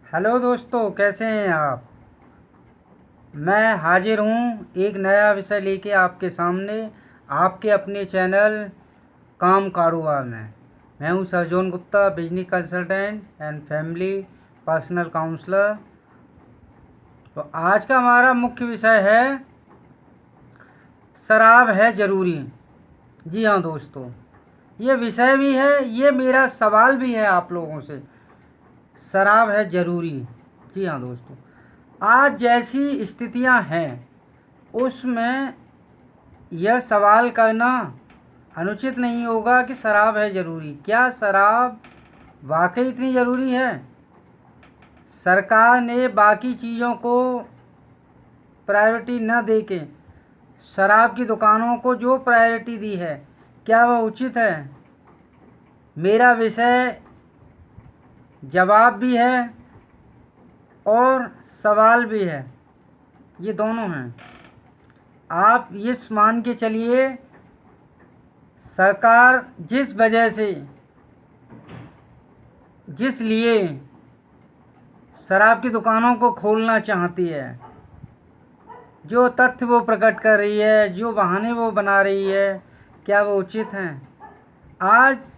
Hello दोस्तों, कैसे हैं आप। मैं हाजिर हूँ एक नया विषय लेके आपके सामने, आपके अपने चैनल काम कारोबार में। मैं हूँ Sarjon Gupta, business consultant and family personal counsellor. तो आज का हमारा मुख्य विषय है शराब है ज़रूरी। जी हाँ दोस्तों, ये विषय भी है, ये मेरा सवाल भी है आप लोगों से। शराब है ज़रूरी। जी हाँ दोस्तों, आज जैसी स्थितियां हैं उसमें यह सवाल करना अनुचित नहीं होगा कि शराब है ज़रूरी। क्या शराब वाकई इतनी ज़रूरी है? सरकार ने बाकी चीज़ों को प्रायोरिटी न देके शराब की दुकानों को जो प्रायोरिटी दी है, क्या वह उचित है? मेरा विषय जवाब भी है और सवाल भी है, ये दोनों हैं। आप ये मान के चलिए, सरकार जिस लिए शराब की दुकानों को खोलना चाहती है, जो तथ्य वो प्रकट कर रही है, जो बहाने वो बना रही है, क्या वो उचित हैं? आज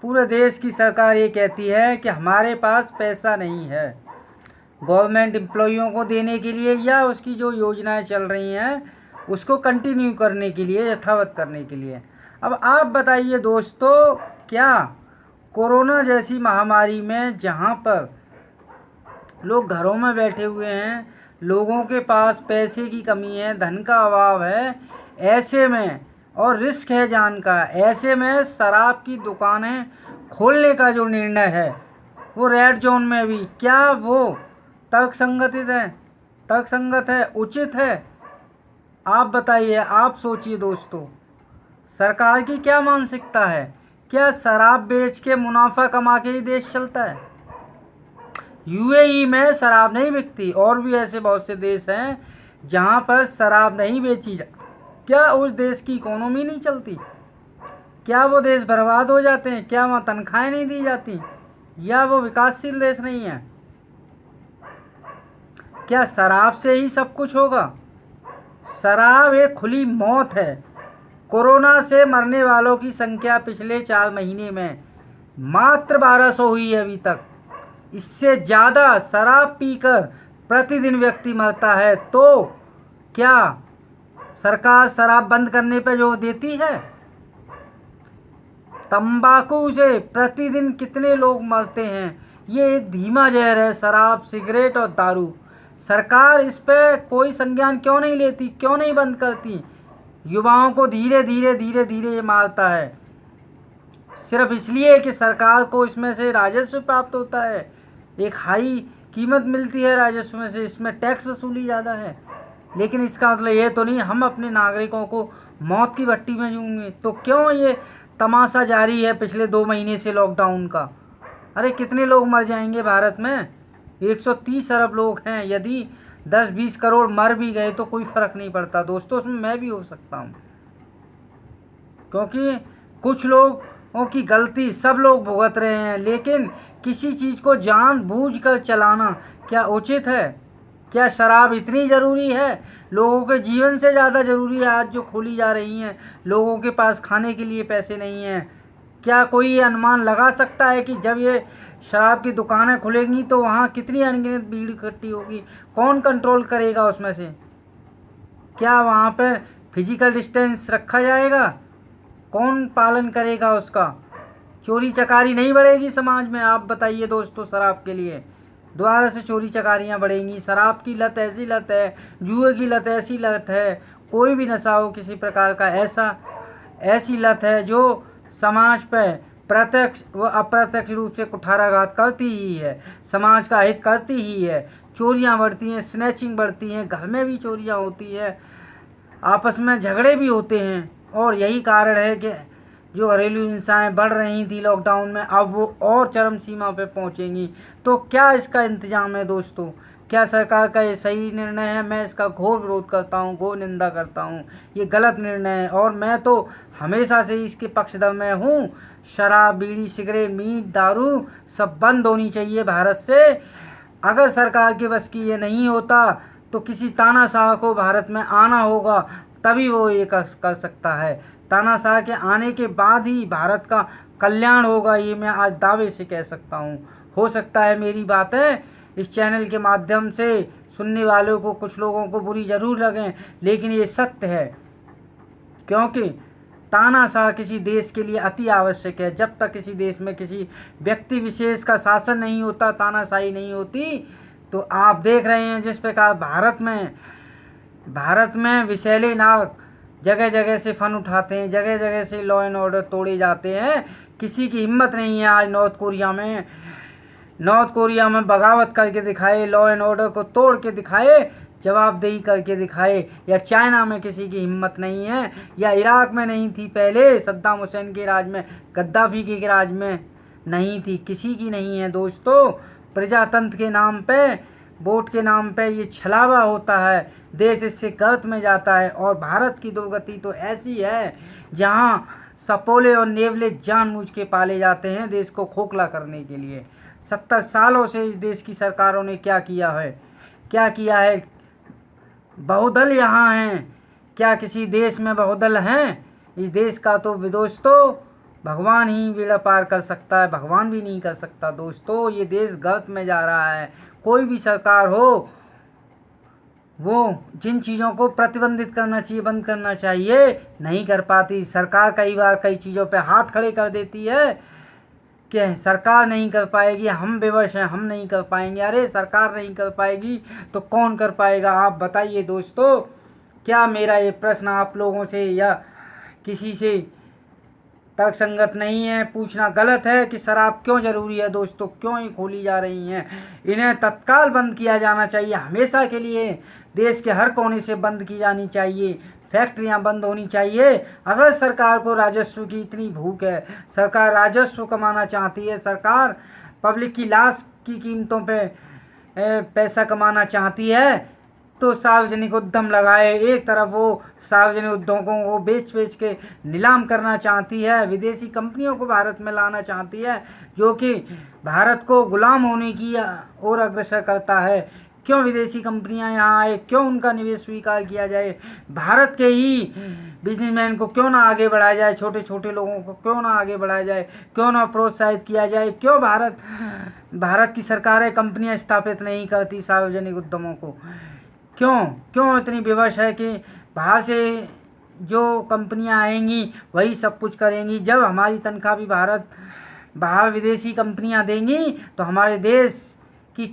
पूरे देश की सरकार ये कहती है कि हमारे पास पैसा नहीं है गवर्नमेंट एम्प्लॉइयों को देने के लिए, या उसकी जो योजनाएं चल रही हैं उसको कंटिन्यू करने के लिए, यथावत करने के लिए। अब आप बताइए दोस्तों, क्या कोरोना जैसी महामारी में जहां पर लोग घरों में बैठे हुए हैं, लोगों के पास पैसे की कमी है, धन का अभाव है, ऐसे में और रिस्क है जान का, ऐसे में शराब की दुकानें खोलने का जो निर्णय है वो रेड जोन में भी, क्या वो तर्कसंगत है, उचित है? आप बताइए, आप सोचिए दोस्तों, सरकार की क्या मानसिकता है? क्या शराब बेच के मुनाफा कमा के ही देश चलता है? यूएई में शराब नहीं बिकती, और भी ऐसे बहुत से देश हैं जहां पर शराब नहीं बेची जाती। क्या उस देश की इकोनॉमी नहीं चलती? क्या वो देश बर्बाद हो जाते हैं? क्या वहाँ तनख्वाहें नहीं दी जाती? या वो विकासशील देश नहीं है? क्या शराब से ही सब कुछ होगा? शराब एक खुली मौत है। कोरोना से मरने वालों की संख्या पिछले 4 महीने में मात्र 1200 हुई है अभी तक। इससे ज़्यादा शराब पीकर प्रतिदिन व्यक्ति मरता है। तो क्या सरकार शराब बंद करने पर जोर देती है? तंबाकू से प्रतिदिन कितने लोग मरते हैं, ये एक धीमा जहर है, शराब, सिगरेट और दारू। सरकार इस पे कोई संज्ञान क्यों नहीं लेती, क्यों नहीं बंद करती? युवाओं को धीरे धीरे ये मारता है, सिर्फ इसलिए कि सरकार को इसमें से राजस्व प्राप्त होता है, एक हाई कीमत मिलती है राजस्व में से, इसमें टैक्स वसूली ज़्यादा है। लेकिन इसका मतलब ये तो नहीं हम अपने नागरिकों को मौत की भट्टी में झोंकेंगे। तो क्यों ये तमाशा जारी है पिछले 2 महीने से लॉकडाउन का? अरे कितने लोग मर जाएंगे भारत में? 130 अरब लोग हैं, यदि 10-20 करोड़ मर भी गए तो कोई फ़र्क नहीं पड़ता दोस्तों, उसमें मैं भी हो सकता हूँ। क्योंकि कुछ लोगों की गलती सब लोग भुगत रहे हैं, लेकिन किसी चीज़ को जानबूझकर चलाना क्या उचित है? क्या शराब इतनी ज़रूरी है? लोगों के जीवन से ज़्यादा ज़रूरी है आज जो खोली जा रही हैं। लोगों के पास खाने के लिए पैसे नहीं हैं। क्या कोई ये अनुमान लगा सकता है कि जब ये शराब की दुकानें खुलेंगी तो वहाँ कितनी अनगिनत भीड़ इकट्ठी होगी? कौन कंट्रोल करेगा उसमें से? क्या वहाँ पर फिजिकल डिस्टेंस रखा जाएगा? कौन पालन करेगा उसका? चोरी चकारी नहीं बढ़ेगी समाज में? आप बताइए दोस्तों, शराब के लिए दोबारा से चोरी चकारियाँ बढ़ेंगी। शराब की लत ऐसी लत है, जुए की लत ऐसी लत है, कोई भी नशा हो किसी प्रकार का, ऐसी लत है जो समाज पर प्रत्यक्ष व अप्रत्यक्ष रूप से कुठाराघात करती ही है, समाज का हित करती ही है। चोरियाँ बढ़ती हैं, स्नैचिंग बढ़ती हैं, घर में भी चोरियाँ होती है, आपस में झगड़े भी होते हैं। और यही कारण है कि जो घरेलू हिंसाएँ बढ़ रही थी लॉकडाउन में, अब वो और चरम सीमा पे पहुंचेंगी। तो क्या इसका इंतजाम है दोस्तों? क्या सरकार का ये सही निर्णय है? मैं इसका घोर विरोध करता हूँ, घोर निंदा करता हूँ। ये गलत निर्णय है और मैं तो हमेशा से इसके पक्षधर में हूँ। शराब, बीड़ी, सिगरेट, मीट, दारू सब बंद होनी चाहिए भारत से। अगर सरकार के बस की ये नहीं होता तो किसी तानाशाह को भारत में आना होगा, तभी वो ये कर सकता है। तानाशाह के आने के बाद ही भारत का कल्याण होगा, ये मैं आज दावे से कह सकता हूँ। हो सकता है मेरी बातें इस चैनल के माध्यम से सुनने वालों को, कुछ लोगों को बुरी ज़रूर लगें, लेकिन ये सत्य है, क्योंकि तानाशाह किसी देश के लिए अति आवश्यक है। जब तक किसी देश में किसी व्यक्ति विशेष का शासन नहीं होता, तानाशाही नहीं होती, तो आप देख रहे हैं जिस प्रकार भारत में विषैले नाग जगह जगह से फन उठाते हैं, जगह जगह से लॉ एंड ऑर्डर तोड़े जाते हैं। किसी की हिम्मत नहीं है आज नॉर्थ कोरिया में बगावत करके दिखाए, लॉ एंड ऑर्डर को तोड़ के दिखाए, जवाबदेही करके दिखाए। या चाइना में किसी की हिम्मत नहीं है, या इराक में नहीं थी पहले सद्दाम हुसैन के राज में, गद्दाफी के राज में नहीं थी, किसी की नहीं है दोस्तों। प्रजातंत्र के नाम पे, वोट के नाम पे ये छलावा होता है, देश इससे गर्त में जाता है। और भारत की दुर्गति तो ऐसी है जहाँ सपोले और नेवले जानबूझ के पाले जाते हैं देश को खोखला करने के लिए। 70 सालों से इस देश की सरकारों ने क्या किया है? बहुदल यहाँ हैं, क्या किसी देश में बहुदल हैं? इस देश का तो दोस्तों भगवान ही बेड़ा पार कर सकता है, भगवान भी नहीं कर सकता दोस्तों। ये देश गर्त में जा रहा है। कोई भी सरकार हो, वो जिन चीज़ों को प्रतिबंधित करना चाहिए, बंद करना चाहिए, नहीं कर पाती। सरकार कई बार कई चीज़ों पे हाथ खड़े कर देती है कि सरकार नहीं कर पाएगी, हम विवश हैं, हम नहीं कर पाएंगे। अरे सरकार नहीं कर पाएगी तो कौन कर पाएगा? आप बताइए दोस्तों। क्या मेरा ये प्रश्न आप लोगों से या किसी से तर्कसंगत नहीं है? पूछना गलत है कि शराब क्यों ज़रूरी है दोस्तों, क्यों ये खोली जा रही हैं? इन्हें तत्काल बंद किया जाना चाहिए, हमेशा के लिए देश के हर कोने से बंद की जानी चाहिए। फैक्ट्रियां बंद होनी चाहिए। अगर सरकार को राजस्व की इतनी भूख है, सरकार राजस्व कमाना चाहती है, सरकार पब्लिक की लाश की कीमतों पे पैसा कमाना चाहती है, तो सार्वजनिक उद्यम लगाए। एक तरफ वो सार्वजनिक उद्योगों को बेच के नीलाम करना चाहती है, विदेशी कंपनियों को भारत में लाना चाहती है, जो कि भारत को गुलाम होने की ओर अग्रसर करता है। क्यों विदेशी कंपनियां यहाँ आए? क्यों उनका निवेश स्वीकार किया जाए? भारत के ही बिजनेसमैन को क्यों ना आगे बढ़ाया जाए? छोटे छोटे लोगों को क्यों ना आगे बढ़ाया जाए? क्यों ना प्रोत्साहित किया जाए? क्यों भारत की सरकारें कंपनियां स्थापित नहीं करती सार्वजनिक उद्यमों को? क्यों इतनी विवश है कि बाहर से जो कंपनियां आएंगी वही सब कुछ करेंगी? जब हमारी तनख्वाह भी बाहर विदेशी कंपनियां देंगी तो हमारे देश की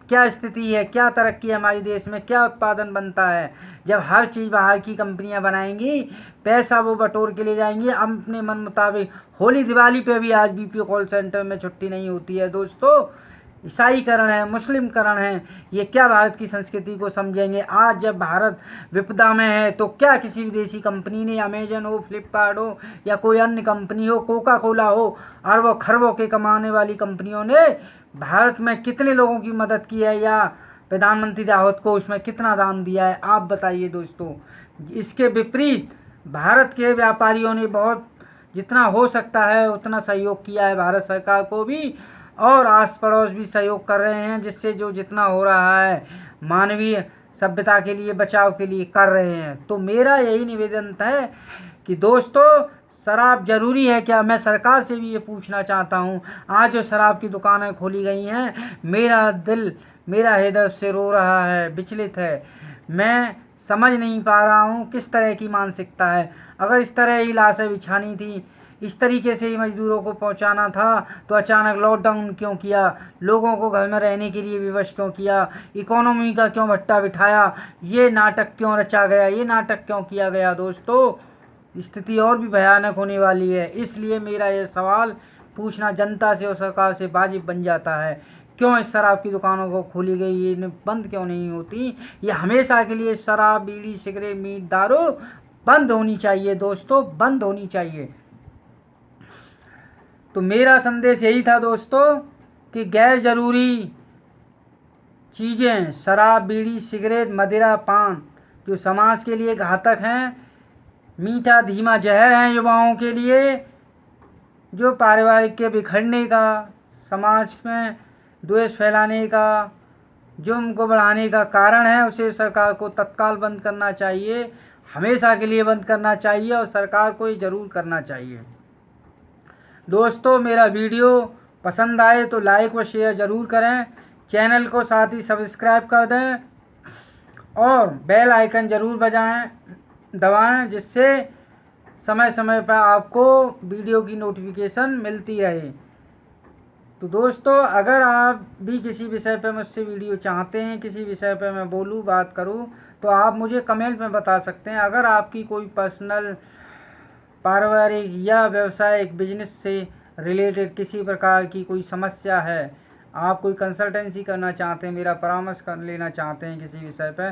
क्या स्थिति है, क्या तरक्की है हमारे देश में, क्या उत्पादन बनता है? जब हर चीज़ बाहर की कंपनियां बनाएंगी, पैसा वो बटोर के ले जाएंगी अपने मन मुताबिक। होली दिवाली पे भी आज बीपीओ कॉल सेंटर में छुट्टी नहीं होती है दोस्तों। ईसाईकरण है, मुस्लिमकरण है, ये क्या भारत की संस्कृति को समझेंगे? आज जब भारत विपदा में है तो क्या किसी विदेशी कंपनी ने, अमेजन हो, फ्लिपकार्ट हो या कोई अन्य कंपनी हो, कोका कोला हो, अरबों खरबों के कमाने वाली कंपनियों ने भारत में कितने लोगों की मदद की है, या प्रधानमंत्री राहत को उसमें कितना दान दिया है? आप बताइए दोस्तों। इसके विपरीत भारत के व्यापारियों ने बहुत जितना हो सकता है उतना सहयोग किया है भारत सरकार को भी, और आस पड़ोस भी सहयोग कर रहे हैं, जिससे जो जितना हो रहा है मानवीय सभ्यता के लिए, बचाव के लिए कर रहे हैं। तो मेरा यही निवेदन है कि दोस्तों शराब ज़रूरी है क्या? मैं सरकार से भी ये पूछना चाहता हूँ। आज जो शराब की दुकानें खोली गई हैं, मेरा दिल, मेरा हृदय से रो रहा है, विचलित है। मैं समझ नहीं पा रहा हूँ किस तरह की मानसिकता है। अगर इस तरह ही लाशें बिछानी थी, इस तरीके से ही मजदूरों को पहुंचाना था, तो अचानक लॉकडाउन क्यों किया? लोगों को घर में रहने के लिए विवश क्यों किया? इकोनॉमी का क्यों भट्टा बिठाया? ये नाटक क्यों रचा गया? ये नाटक क्यों किया गया? दोस्तों स्थिति और भी भयानक होने वाली है। इसलिए मेरा ये सवाल पूछना जनता से और सरकार से वाजिब बन जाता है, क्यों इस शराब की दुकानों को खोली गई, ये बंद क्यों नहीं होती? ये हमेशा के लिए शराब, बीड़ी, सिगरेट, मीट, दारू बंद होनी चाहिए दोस्तों, बंद होनी चाहिए। तो मेरा संदेश यही था दोस्तों कि गैर ज़रूरी चीज़ें, शराब, बीड़ी, सिगरेट, मदिरा, पान, जो समाज के लिए घातक हैं, मीठा धीमा जहर हैं युवाओं के लिए, जो पारिवारिक के बिखरने का, समाज में द्वेष फैलाने का, जुर्म को बढ़ाने का कारण है उसे सरकार को तत्काल बंद करना चाहिए, हमेशा के लिए बंद करना चाहिए और सरकार को ये ज़रूर करना चाहिए। दोस्तों, मेरा वीडियो पसंद आए तो लाइक व शेयर ज़रूर करें, चैनल को साथ ही सब्सक्राइब कर दें और बेल आइकन ज़रूर दबाएं, जिससे समय समय पर आपको वीडियो की नोटिफिकेशन मिलती रहे। तो दोस्तों, अगर आप भी किसी विषय पर मुझसे वीडियो चाहते हैं, किसी विषय पर मैं बोलूँ, बात करूँ, तो आप मुझे कमेंट में बता सकते हैं। अगर आपकी कोई पर्सनल, पारिवारिक या व्यवसायिक बिजनेस से रिलेटेड किसी प्रकार की कोई समस्या है, आप कोई कंसल्टेंसी करना चाहते हैं, मेरा परामर्श कर लेना चाहते हैं किसी विषय पर,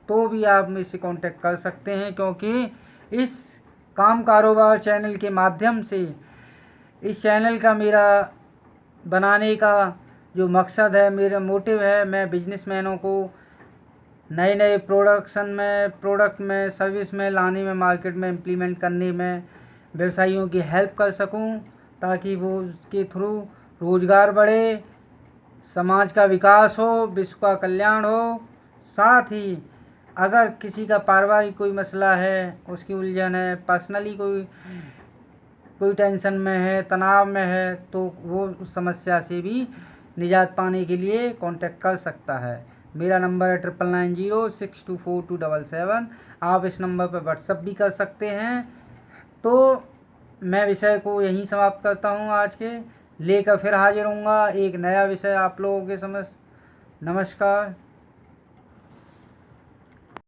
तो भी आप मुझसे कांटेक्ट कर सकते हैं। क्योंकि इस काम कारोबार चैनल के माध्यम से, इस चैनल का मेरा बनाने का जो मकसद है, मेरा मोटिव है, मैं बिजनेसमैनों को नए नए प्रोडक्ट में, सर्विस में लाने में, मार्केट में इम्प्लीमेंट करने में व्यवसायियों की हेल्प कर सकूं, ताकि वो उसके थ्रू रोज़गार बढ़े, समाज का विकास हो, विश्व का कल्याण हो। साथ ही अगर किसी का पारिवारिक कोई मसला है, उसकी उलझन है, पर्सनली कोई टेंशन में है, तनाव में है, तो वो उस समस्या से भी निजात पाने के लिए कांटेक्ट कर सकता है। मेरा नंबर है 9990624277। आप इस नंबर पर व्हाट्सअप भी कर सकते हैं। तो मैं विषय को यहीं समाप्त करता हूँ। आज के लेकर फिर हाजिर होऊंगा एक नया विषय आप लोगों के समझ। नमस्कार।